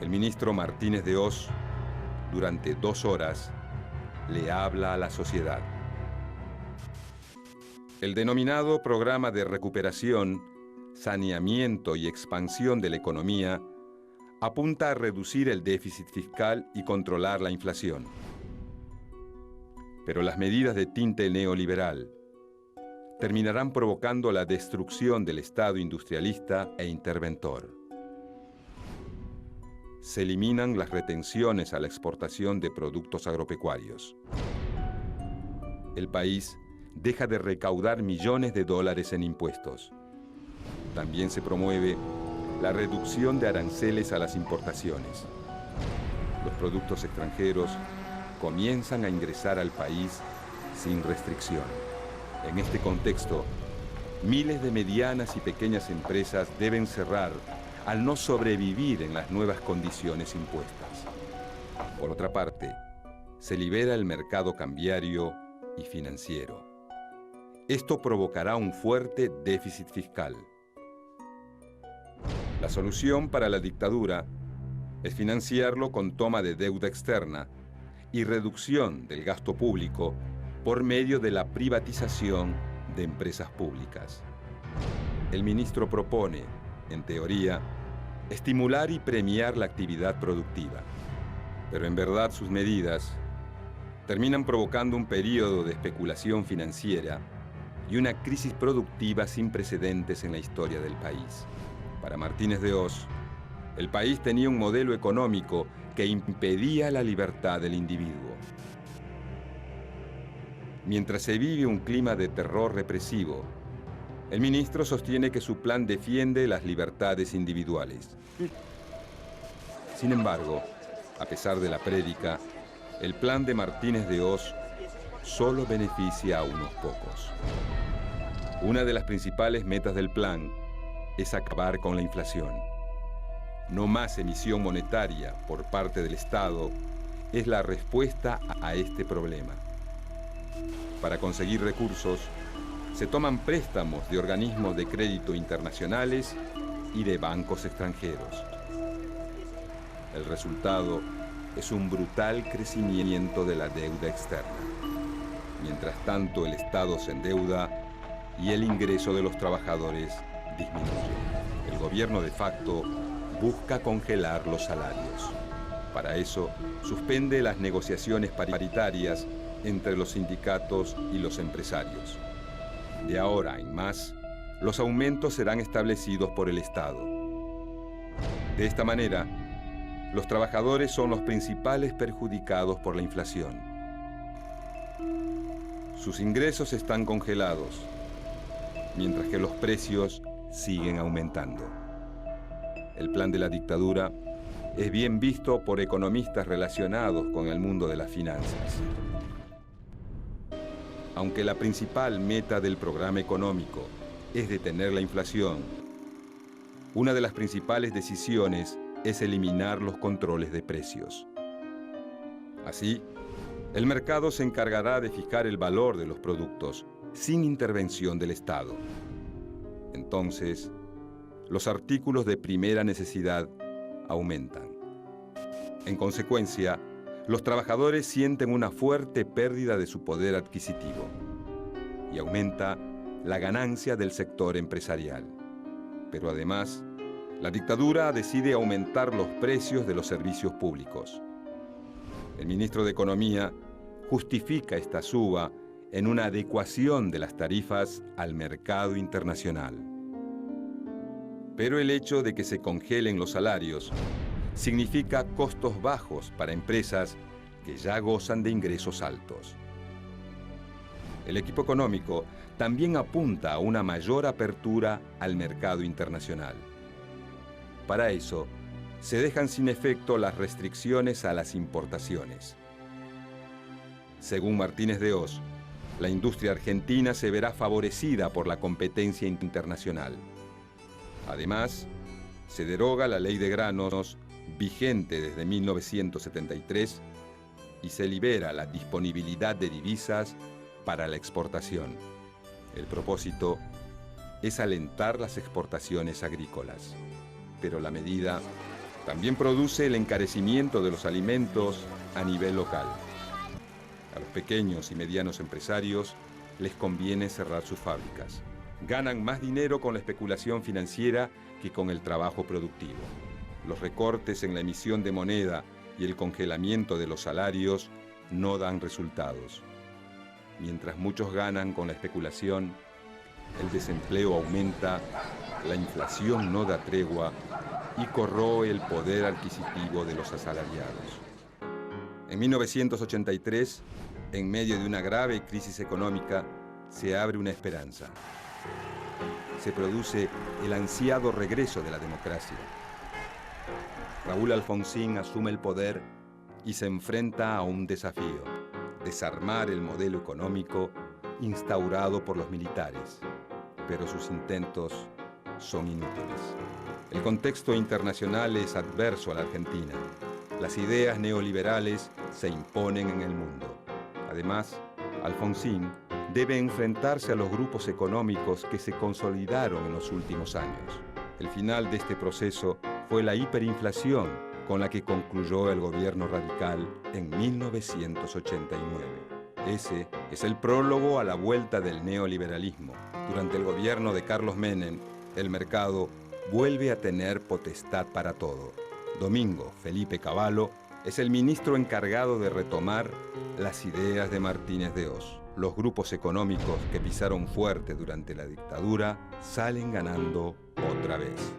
El ministro Martínez de Hoz, durante 2 horas, le habla a la sociedad. El denominado Programa de Recuperación, Saneamiento y Expansión de la Economía apunta a reducir el déficit fiscal y controlar la inflación. Pero las medidas de tinte neoliberal terminarán provocando la destrucción del Estado industrialista e interventor. Se eliminan las retenciones a la exportación de productos agropecuarios. El país deja de recaudar millones de dólares en impuestos. También se promueve la reducción de aranceles a las importaciones. Los productos extranjeros comienzan a ingresar al país sin restricción. En este contexto, miles de medianas y pequeñas empresas deben cerrar al no sobrevivir en las nuevas condiciones impuestas. Por otra parte, se libera el mercado cambiario y financiero. Esto provocará un fuerte déficit fiscal. La solución para la dictadura es financiarlo con toma de deuda externa y reducción del gasto público por medio de la privatización de empresas públicas. El ministro propone, en teoría, estimular y premiar la actividad productiva, pero en verdad sus medidas terminan provocando un periodo de especulación financiera y una crisis productiva sin precedentes en la historia del país. Para Martínez de Hoz, el país tenía un modelo económico que impedía la libertad del individuo. Mientras se vive un clima de terror represivo, el ministro sostiene que su plan defiende las libertades individuales. Sin embargo, a pesar de la prédica, el plan de Martínez de Hoz solo beneficia a unos pocos. Una de las principales metas del plan es acabar con la inflación. No más emisión monetaria por parte del Estado es la respuesta a este problema. Para conseguir recursos, se toman préstamos de organismos de crédito internacionales y de bancos extranjeros. El resultado es un brutal crecimiento de la deuda externa. Mientras tanto, el Estado se endeuda y el ingreso de los trabajadores disminuye. El gobierno de facto busca congelar los salarios. Para eso, suspende las negociaciones paritarias entre los sindicatos y los empresarios. De ahora en más, los aumentos serán establecidos por el Estado. De esta manera, los trabajadores son los principales perjudicados por la inflación. Sus ingresos están congelados, mientras que los precios siguen aumentando. El plan de la dictadura es bien visto por economistas relacionados con el mundo de las finanzas. Aunque la principal meta del programa económico es detener la inflación, una de las principales decisiones es eliminar los controles de precios. Así, el mercado se encargará de fijar el valor de los productos sin intervención del Estado. Entonces, los artículos de primera necesidad aumentan. En consecuencia, los trabajadores sienten una fuerte pérdida de su poder adquisitivo y aumenta la ganancia del sector empresarial. Pero además, la dictadura decide aumentar los precios de los servicios públicos. El ministro de Economía justifica esta suba en una adecuación de las tarifas al mercado internacional. Pero el hecho de que se congelen los salarios significa costos bajos para empresas que ya gozan de ingresos altos. El equipo económico también apunta a una mayor apertura al mercado internacional. Para eso, se dejan sin efecto las restricciones a las importaciones. Según Martínez de Hoz, la industria argentina se verá favorecida por la competencia internacional. Además, se deroga la ley de granos vigente desde 1973 y se libera la disponibilidad de divisas para la exportación. El propósito es alentar las exportaciones agrícolas, pero la medida También produce el encarecimiento de los alimentos a nivel local. A los pequeños y medianos empresarios les conviene cerrar sus fábricas. Ganan más dinero con la especulación financiera que con el trabajo productivo. Los recortes en la emisión de moneda y el congelamiento de los salarios no dan resultados. Mientras muchos ganan con la especulación, el desempleo aumenta, la inflación no da tregua y corroe el poder adquisitivo de los asalariados. En 1983, en medio de una grave crisis económica, se abre una esperanza. Se produce el ansiado regreso de la democracia. Raúl Alfonsín asume el poder y se enfrenta a un desafío: desarmar el modelo económico instaurado por los militares. Pero sus intentos son inútiles. El contexto internacional es adverso a la Argentina. Las ideas neoliberales se imponen en el mundo. Además, Alfonsín debe enfrentarse a los grupos económicos que se consolidaron en los últimos años. El final de este proceso fue la hiperinflación con la que concluyó el gobierno radical en 1989. Ese es el prólogo a la vuelta del neoliberalismo. Durante el gobierno de Carlos Menem, el mercado vuelve a tener potestad para todo. Domingo Felipe Cavallo es el ministro encargado de retomar las ideas de Martínez de Hoz. Los grupos económicos que pisaron fuerte durante la dictadura salen ganando otra vez.